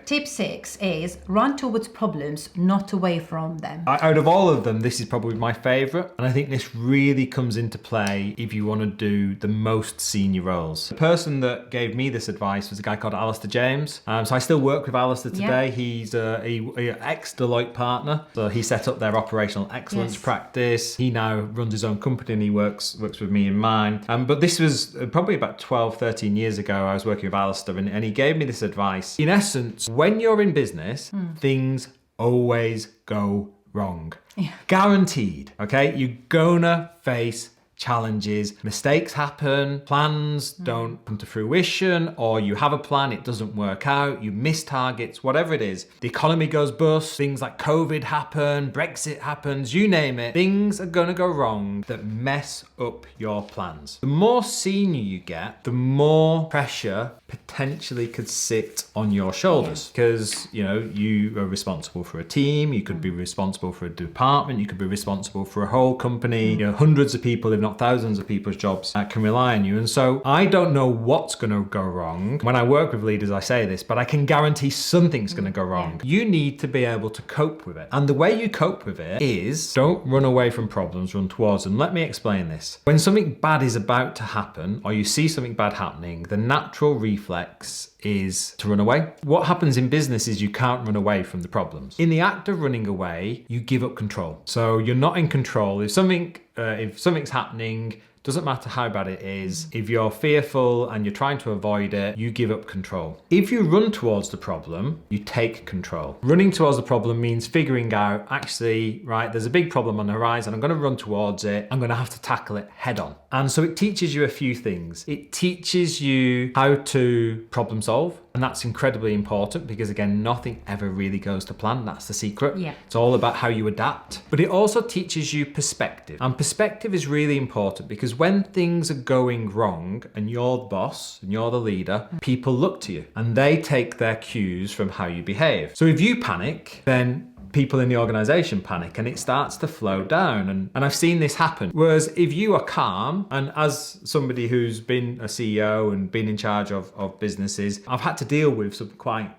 Tip 6 is run towards problems, not away from them. Out of all of them, this is probably my favourite. And I think this really comes into play if you want to do the most senior roles. The person that gave me this advice was a guy called Alistair James. So I still work with Alistair today. Yeah. He's an ex-Deloitte partner. So he set up their operational excellence practice. He now runs his own company and he works with me in mine. But this was probably about 12, 13 years ago. I was working with Alistair and he gave me this advice. In essence, when you're in business, things always go wrong. Yeah. Guaranteed, okay? You're gonna face challenges, mistakes happen, plans don't come to fruition, or you have a plan, it doesn't work out, you miss targets, whatever it is. The economy goes bust, things like COVID happen, Brexit happens, you name it. Things are gonna go wrong that mess up your plans. The more senior you get, the more pressure potentially could sit on your shoulders because you are responsible for a team, you could be responsible for a department, you could be responsible for a whole company, hundreds of people, if not thousands of people's jobs can rely on you. And so I don't know what's going to go wrong. When I work with leaders, I say this, but I can guarantee something's going to go wrong. You need to be able to cope with it. And the way you cope with it is don't run away from problems, run towards them. Let me explain this. When something bad is about to happen or you see something bad happening, the natural reflex is to run away. What happens in business is you can't run away from the problems. In the act of running away, you give up control. So you're not in control. If something's happening, doesn't matter how bad it is, if you're fearful and you're trying to avoid it, you give up control. If you run towards the problem, you take control. Running towards the problem means figuring out, actually, right, there's a big problem on the horizon, I'm going to run towards it, I'm going to have to tackle it head on. And so it teaches you a few things. It teaches you how to problem solve. And that's incredibly important because, again, nothing ever really goes to plan. That's the secret. Yeah. It's all about how you adapt. But it also teaches you perspective. And perspective is really important because when things are going wrong and you're the boss and you're the leader, people look to you and they take their cues from how you behave. So if you panic, then people in the organization panic and it starts to flow down. And I've seen this happen. Whereas if you are calm, and as somebody who's been a CEO and been in charge of businesses, I've had to deal with some quite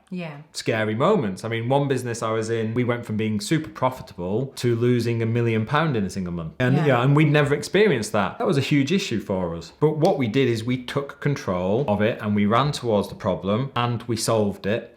scary moments. I mean, one business I was in, we went from being super profitable to losing £1 million in a single month. And we'd never experienced that. That was a huge issue for us. But what we did is we took control of it and we ran towards the problem and we solved it.